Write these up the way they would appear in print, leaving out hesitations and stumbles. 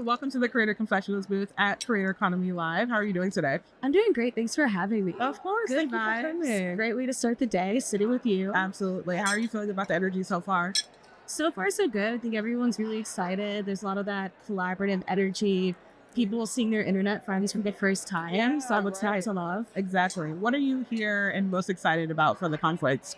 welcome to the Creator Confessionals booth at Creator Economy Live. How are you doing today? I'm doing great. Thanks for having me. Of course, Good thank you for vibes. coming. Great way to start the day, sitting with you. Absolutely. How are you feeling about the energy so far? So far, so good. I think everyone's really excited. There's a lot of that collaborative energy. People seeing their internet friends for the first time. So I'm excited to love. Exactly. What are you here and most excited about for the conference?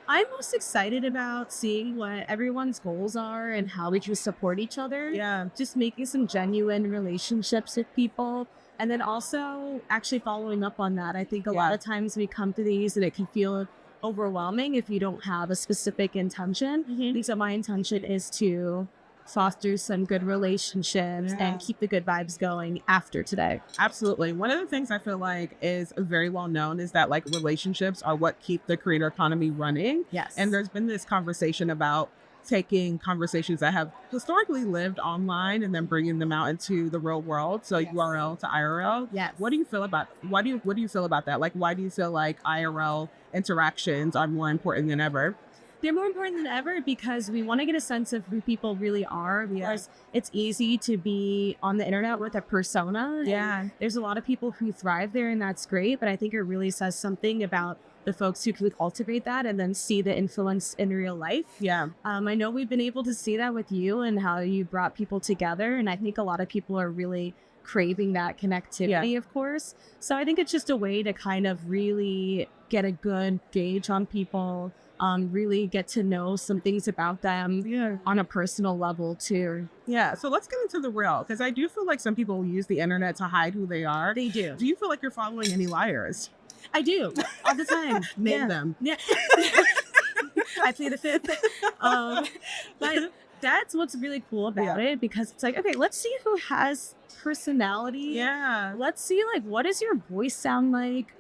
I'm most excited about seeing what everyone's goals are and how we can support each other. Yeah. Just making some genuine relationships with people. And then also actually following up on that. I think a lot of times we come to these and it can feel overwhelming if you don't have a specific intention. I think so my intention is to foster some good relationships and keep the good vibes going after today. Absolutely. One of the things I feel like is very well known is that like relationships are what keep the creator economy running. Yes. And there's been this conversation about taking conversations that have historically lived online and then bringing them out into the real world. So URL to IRL. Yes. What do you feel about what do you feel about that? Like, why do you feel like IRL interactions are more important than ever? They're more important than ever because we want to get a sense of who people really are. Because it's easy to be on the internet with a persona. Yeah. There's a lot of people who thrive there, and that's great. But I think it really says something about the folks who can cultivate that and then see the influence in real life. Yeah. I know we've been able to see that with you and how you brought people together. And I think a lot of people are really craving that connectivity, of course. So I think it's just a way to kind of really get a good gauge on people. Really get to know some things about them on a personal level too. Yeah. So let's get into the real, because I do feel like some people use the internet to hide who they are. They do. Do you feel like you're following any liars? I do all the time. Name them. Yeah. I plead the fifth. But that's what's really cool about it, because it's like, okay, let's see who has personality. Yeah. Let's see, like, what does your voice sound like?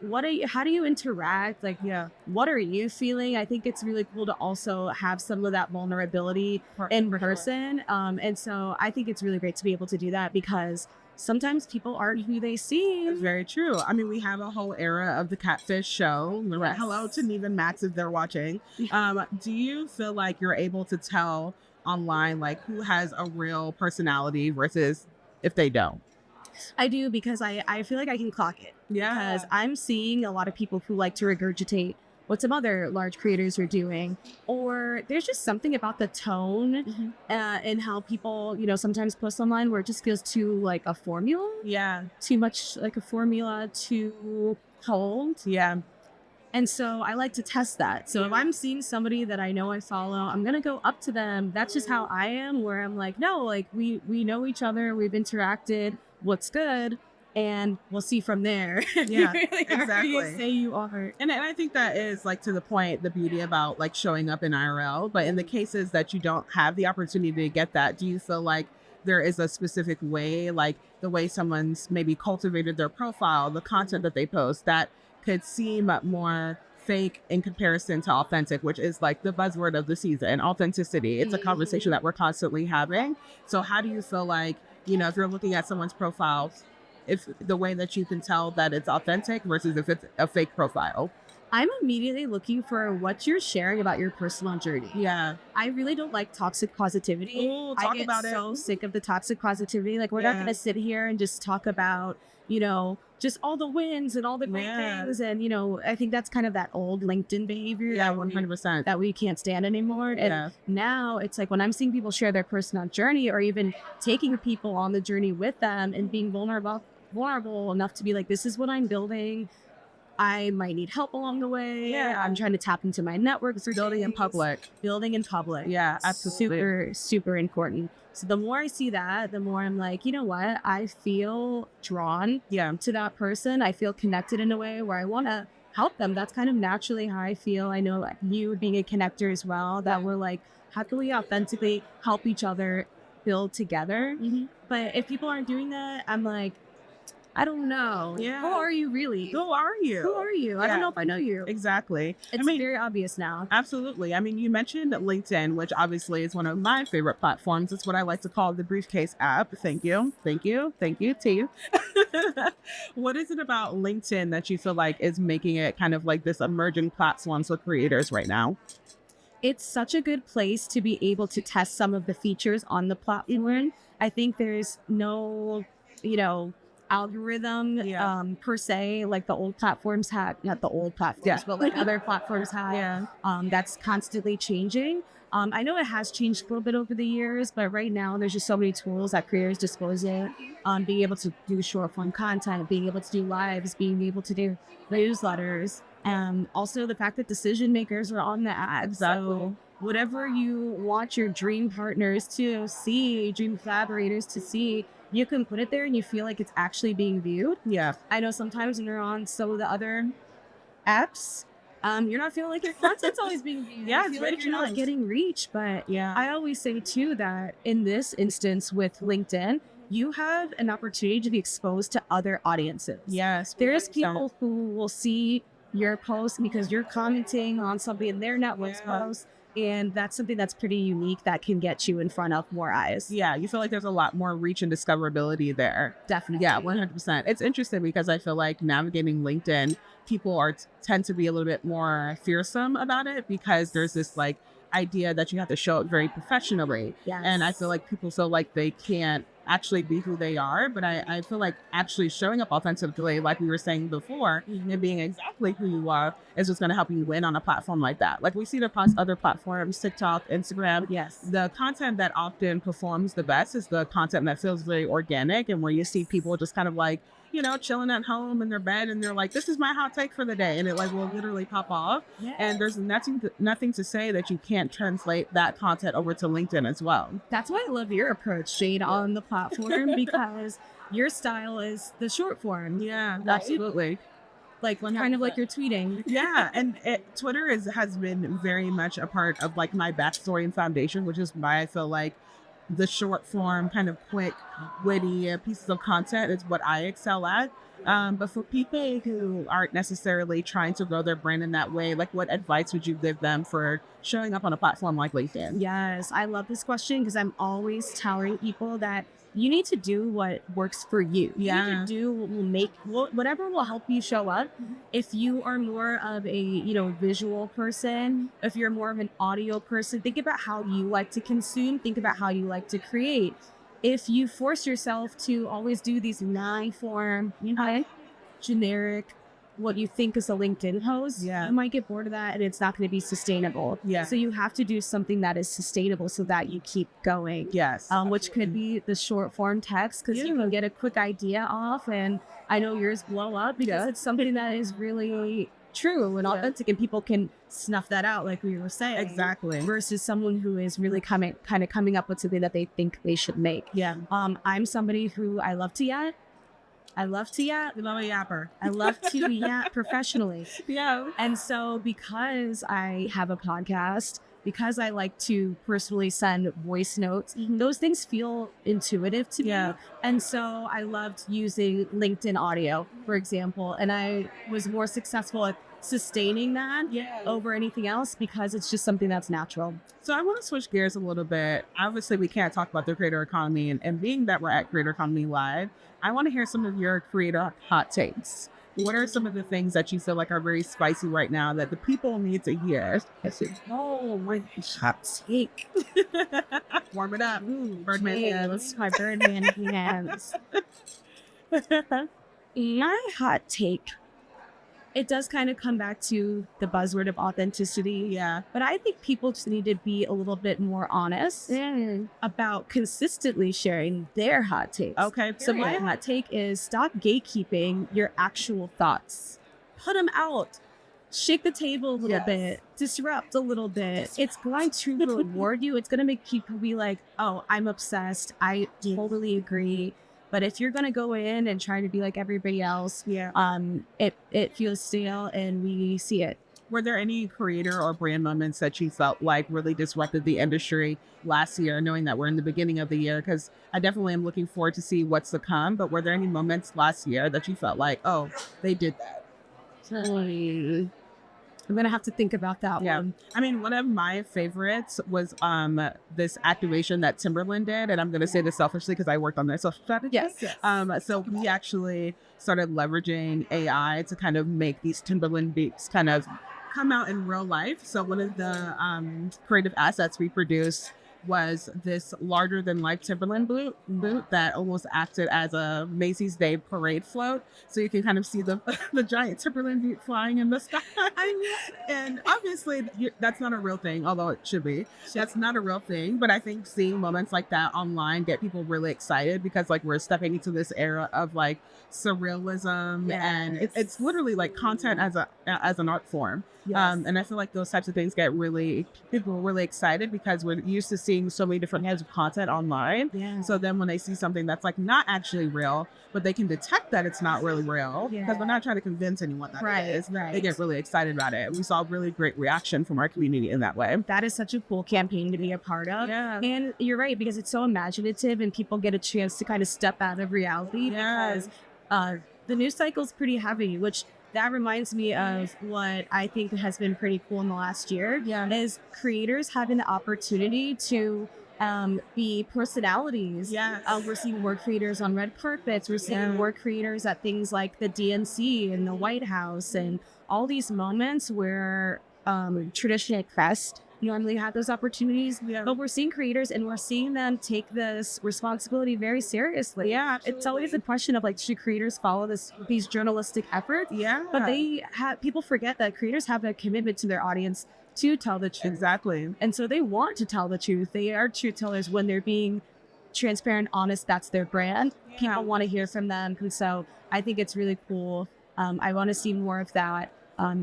How do you interact? Like, what are you feeling? I think it's really cool to also have some of that vulnerability in person. And so I think it's really great to be able to do that because sometimes people aren't who they seem. It's very true. I mean, we have a whole era of the catfish show. Hello to Neve and Max if they're watching. Do you feel like you're able to tell online like who has a real personality versus if they don't? I do, because I feel like I can clock it. Yeah. Because I'm seeing a lot of people who like to regurgitate what some other large creators are doing, or there's just something about the tone and how people, sometimes post online where it just feels too like a formula. Yeah. Too much like a formula, too cold. Yeah. And so I like to test that. So if I'm seeing somebody that I know I follow, I'm going to go up to them. That's just how I am, where I'm like, no, like we know each other. We've interacted. What's good? And we'll see from there. Yeah, exactly. You say you are. And I think that is like to the point, the beauty about like showing up in IRL. But in the cases that you don't have the opportunity to get that, do you feel like there is a specific way, like the way someone's maybe cultivated their profile, the content that they post, that could seem more fake in comparison to authentic, which is like the buzzword of the season, authenticity. It's a conversation that we're constantly having. So how do you feel like, if you're looking at someone's profile, if the way that you can tell that it's authentic versus if it's a fake profile? I'm immediately looking for what you're sharing about your personal journey. Yeah. I really don't like toxic positivity. Ooh, I get so sick of the toxic positivity. Like, we're not going to sit here and just talk about, just all the wins and all the great things. And, I think that's kind of that old LinkedIn behavior. Yeah, 100%. That we can't stand anymore. And now it's like when I'm seeing people share their personal journey, or even taking people on the journey with them and being vulnerable enough to be like, this is what I'm building. I might need help along the way. Yeah. I'm trying to tap into my network. Building in public. Yeah, absolutely. Super, super important. So the more I see that, the more I'm like, you know what? I feel drawn to that person. I feel connected in a way where I want to help them. That's kind of naturally how I feel. I know, like, you being a connector as well, that we're like, how can we authentically help each other build together? But if people aren't doing that, I'm like, I don't know. Yeah. Who are you really? Who are you? I don't know if I know you. Exactly. It's very obvious now. Absolutely. I mean, you mentioned LinkedIn, which obviously is one of my favorite platforms. It's what I like to call the briefcase app. Thank you. To you. What is it about LinkedIn that you feel like is making it kind of like this emerging platform for creators right now? It's such a good place to be able to test some of the features on the platform I think there's no, you know, algorithm per se, like the old platforms had, not the old platforms, but like other platforms had, that's constantly changing. I know it has changed a little bit over the years, but right now there's just so many tools at creators' disposal. Being able to do short form content, being able to do lives, being able to do newsletters, and also the fact that decision makers are on the ads. So whatever you want your dream partners to see, dream collaborators to see, you can put it there and you feel like it's actually being viewed. Yeah. I know sometimes when you're on some of the other apps, you're not feeling like your content's always being viewed. Yeah, you feel like you're not getting reach. But yeah, I always say too that in this instance with LinkedIn, you have an opportunity to be exposed to other audiences. Yes. There's people who will see your post because you're commenting on something in their network's post. And that's something that's pretty unique that can get you in front of more eyes. Yeah, you feel like there's a lot more reach and discoverability there. Definitely. Yeah, 100%. It's interesting because I feel like navigating LinkedIn, people tend to be a little bit more fearsome about it because there's this like idea that you have to show up very professionally. Yes. And I feel like people feel like they can't actually be who they are. But I feel like actually showing up authentically, like we were saying before, and being exactly who you are is what's going to help you win on a platform like that. Like we see it across other platforms, TikTok, Instagram. Yes. The content that often performs the best is the content that feels very organic and where you see people just kind of like, you know, chilling at home in their bed and they're like, this is my hot take for the day. And it like will literally pop off. Yes. And there's nothing to say that you can't translate that content over to LinkedIn as well. That's why I love your approach, Jade, on the platform because your style is the short form. Yeah, absolutely. Like kind of like you're tweeting. Yeah, and Twitter has been very much a part of like my backstory and foundation, which is why I feel like the short form, kind of quick, witty pieces of content is what I excel at. But for people who aren't necessarily trying to grow their brand in that way, like what advice would you give them for showing up on a platform like LinkedIn? Yes, I love this question because I'm always telling people that you need to do what works for you. Yeah. You need to do what will make whatever will help you show up. If you are more of a visual person, if you're more of an audio person, think about how you like to consume. Think about how you like to create. If you force yourself to always do these line form, generic, what you think is a LinkedIn post, you might get bored of that and it's not going to be sustainable. Yeah. So you have to do something that is sustainable so that you keep going. Yes. Which could be the short form text because you can get a quick idea off, and I know yours blow up because it's something that is really true and authentic and people can snuff that out like we were saying. Exactly. Versus someone who is really coming up with something that they think they should make. Yeah. I'm somebody who I love to yap. I love to yap. You love a yapper. I love to yap professionally. Yeah. And so because I have a podcast, because I like to personally send voice notes, those things feel intuitive to me. And so I loved using LinkedIn audio, for example, and I was more successful at sustaining that over anything else because it's just something that's natural. So I want to switch gears a little bit. Obviously, we can't talk about the creator economy, and being that we're at Creator Economy Live, I want to hear some of your creator hot takes. What are some of the things that you feel like are very spicy right now that the people need to hear? Oh, my hot take. Warm it up. Birdman hands. My Birdman hands. My hot take. It does kind of come back to the buzzword of authenticity. Yeah. But I think people just need to be a little bit more honest about consistently sharing their hot takes. Okay. So my hot take is stop gatekeeping your actual thoughts. Put them out. Shake the table a little bit. Disrupt a little bit. It's going to reward you. It's going to make people be like, oh, I'm obsessed. I totally agree. But if you're going to go in and try to be like everybody else, it feels stale and we see it. Were there any creator or brand moments that you felt like really disrupted the industry last year, knowing that we're in the beginning of the year? Because I definitely am looking forward to see what's to come. But were there any moments last year that you felt like, oh, they did that? I'm going to have to think about that one. I mean, one of my favorites was this activation that Timberland did. And I'm going to say this selfishly because I worked on their social strategy. Yes. So we actually started leveraging AI to kind of make these Timberland beats kind of come out in real life. So one of the creative assets we produced was this larger than life Timberland boot that almost acted as a Macy's Day parade float. So you can kind of see the the giant Timberland boot flying in the sky. And obviously that's not a real thing, although it should be. That's not a real thing. But I think seeing moments like that online get people really excited because like we're stepping into this era of like surrealism, and it's literally like content as an art form. And I feel like those types of things get people really excited because we're used to seeing so many different kinds of content online. So then when they see something that's like not actually real, but they can detect that it's not really real because we're not trying to convince anyone that it is. They get really excited about it. We saw really great reaction from our community in that way. That is such a cool campaign to be a part of. And you're right, because it's so imaginative and people get a chance to kind of step out of reality because the news cycle is pretty heavy, which that reminds me of what I think has been pretty cool in the last year is creators having the opportunity to be personalities. We're seeing more creators on red carpets. We're seeing more creators at things like the DNC and the White House and all these moments where traditional press normally have those opportunities, but we're seeing creators and we're seeing them take this responsibility very seriously. It's always a question of like, should creators follow these journalistic efforts? But people forget that creators have a commitment to their audience to tell the truth. And so they want to tell the truth. They are truth tellers when they're being transparent, honest. That's their brand. People want to hear from them. And so I think it's really cool. I want to see more of that.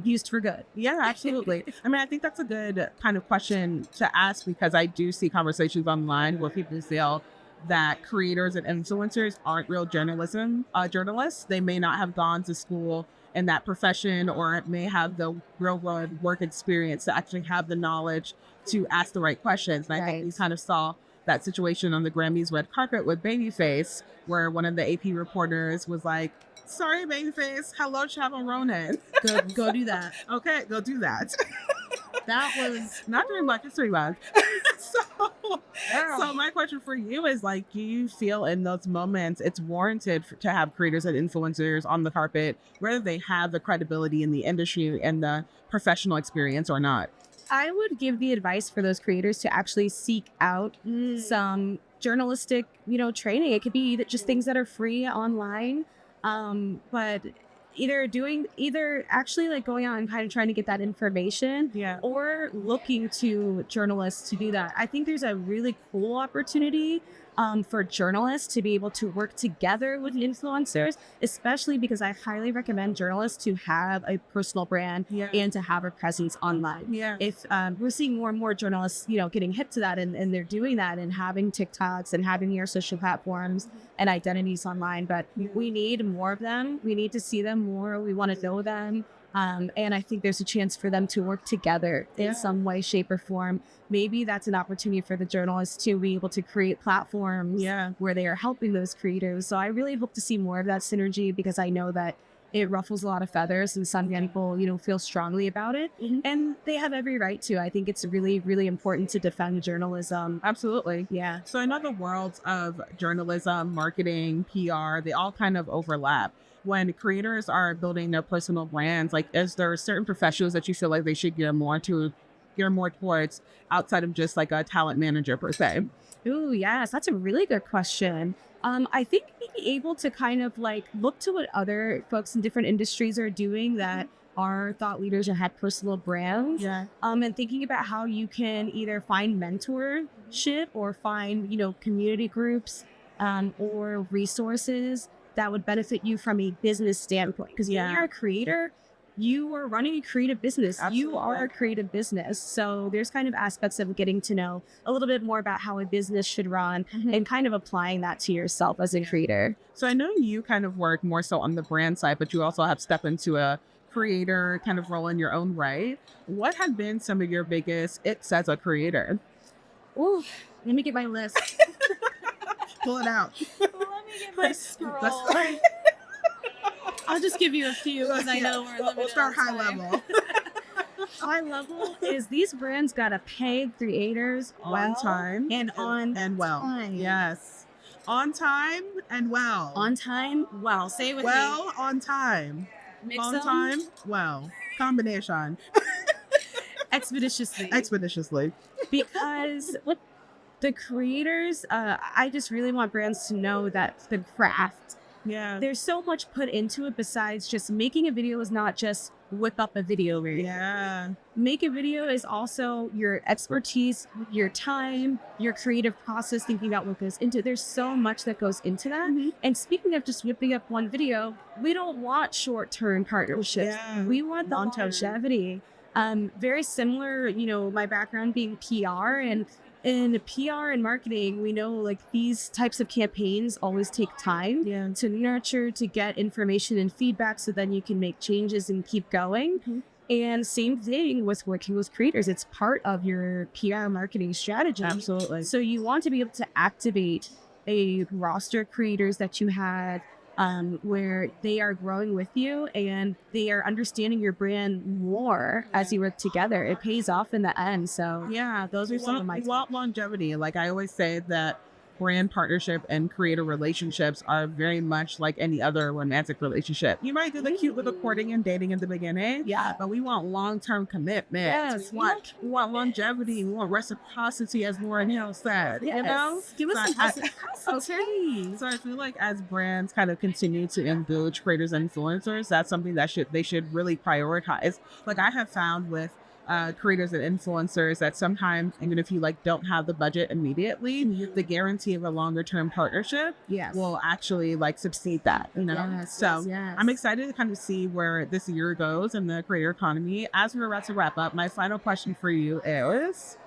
Used for good. Absolutely. I mean, I think that's a good kind of question to ask because I do see conversations online where people feel that creators and influencers aren't real journalists. They may not have gone to school in that profession or may have the real world work experience to actually have the knowledge to ask the right questions. And I think we kind of saw that situation on the Grammys red carpet with Babyface, where one of the AP reporters was like, "Sorry, Babyface. Hello, Chavo Ronan. Go do that." Okay, go do that. That was not during Black History Month. So my question for you is like, do you feel in those moments it's warranted to have creators and influencers on the carpet, whether they have the credibility in the industry and the professional experience or not? I would give the advice for those creators to actually seek out some journalistic, training. It could be just things that are free online. But either actually like going out and kind of trying to get that information or looking to journalists to do that. I think there's a really cool opportunity for journalists to be able to work together with influencers, especially because I highly recommend journalists to have a personal brand and to have a presence online. If we're seeing more and more journalists, getting hip to that and they're doing that and having TikToks and having their social platforms and identities online, but we need more of them. We need to see them more. We want to know them. And I think there's a chance for them to work together in some way, shape, or form. Maybe that's an opportunity for the journalists to be able to create platforms where they are helping those creators. So I really hope to see more of that synergy because I know that it ruffles a lot of feathers and some people, feel strongly about it. And they have every right to. I think it's really, really important to defend journalism. Absolutely. So I know the worlds of journalism, marketing, PR, they all kind of overlap. When creators are building their personal brands, like is there certain professionals that you feel like they should gear more towards outside of just like a talent manager per se? Ooh, yes, that's a really good question. I think being able to kind of like look to what other folks in different industries are doing that are thought leaders and had personal brands. And thinking about how you can either find mentorship or find, community groups or resources that would benefit you from a business standpoint. Because when you're a creator, you are running a creative business. You are a creative business. So there's kind of aspects of getting to know a little bit more about how a business should run and kind of applying that to yourself as a creator. So I know you kind of work more so on the brand side, but you also have stepped into a creator kind of role in your own right. What have been some of your biggest hits as a creator? Ooh, let me get my list. Pull it out. Let me get my scroll. I'll just give you a few because I know we're limited. We'll start high level. High level is these brands gotta pay creators on time and well. Time. Yes, on time and well. On time, well. Say it with well, me. on time. Mix on them. time, well. Combination. Expeditiously. Expeditiously. Because The creators, I just really want brands to know that the craft, Yeah. there's so much put into it besides just making a video is not just whip up a video. Yeah. Make a video is also your expertise, your time, your creative process, thinking about what goes into it. There's so much that goes into that. And speaking of just whipping up one video, we don't want short-term partnerships. Yeah. We want the longevity. Very similar, my background being PR, and in PR and marketing, we know like these types of campaigns always take time to nurture, to get information and feedback so then you can make changes and keep going. And same thing with working with creators. It's part of your PR marketing strategy. Absolutely. So you want to be able to activate a roster of creators that you had where they are growing with you and they are understanding your brand more as you work together. It pays off in the end. So yeah, those are some of my longevity. Like I always say that brand partnership and creator relationships are very much like any other romantic relationship. You might do the cute little courting and dating in the beginning, but we want long-term commitment. Yes, we want longevity. We want reciprocity, as Lauren Hill said. Yes. You know, give us some reciprocity. So I feel like as brands kind of continue to engage creators and influencers, that's something that they should really prioritize. Like I have found with creators and influencers that sometimes, even if you like don't have the budget immediately, the guarantee of a longer term partnership will actually like succeed that, I'm excited to kind of see where this year goes in the creator economy. As we're about to wrap up, my final question for you is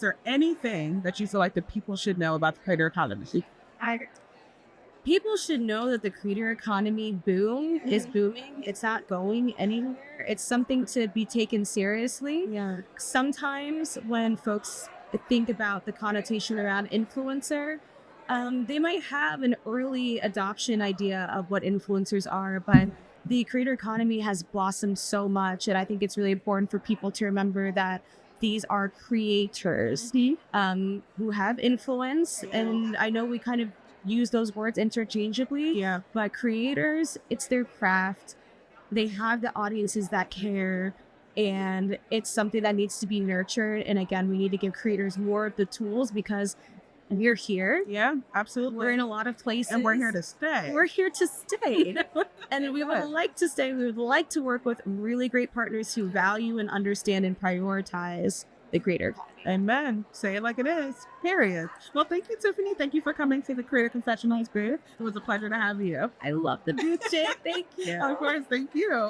there anything that you feel like the people should know about the creator economy? People should know that the creator economy is booming. It's not going anywhere. It's something to be taken seriously. Sometimes when folks think about the connotation around influencer, they might have an early adoption idea of what influencers are, but the creator economy has blossomed so much. And I think it's really important for people to remember that these are creators who have influence. And I know we kind of use those words interchangeably, but creators, it's their craft. They have the audiences that care, and it's something that needs to be nurtured. And again, we need to give creators more of the tools because we're here. Yeah, absolutely. We're in a lot of places. And we're here to stay. We're here to stay. And we would like to stay. We would like to work with really great partners who value and understand and prioritize the creator economy. Amen. Say it like it is. Period. Well, thank you, Tiffany. Thank you for coming to the Creator Confessionals booth. It was a pleasure to have you. I love the booth, Jay. Thank you. Of course. Thank you.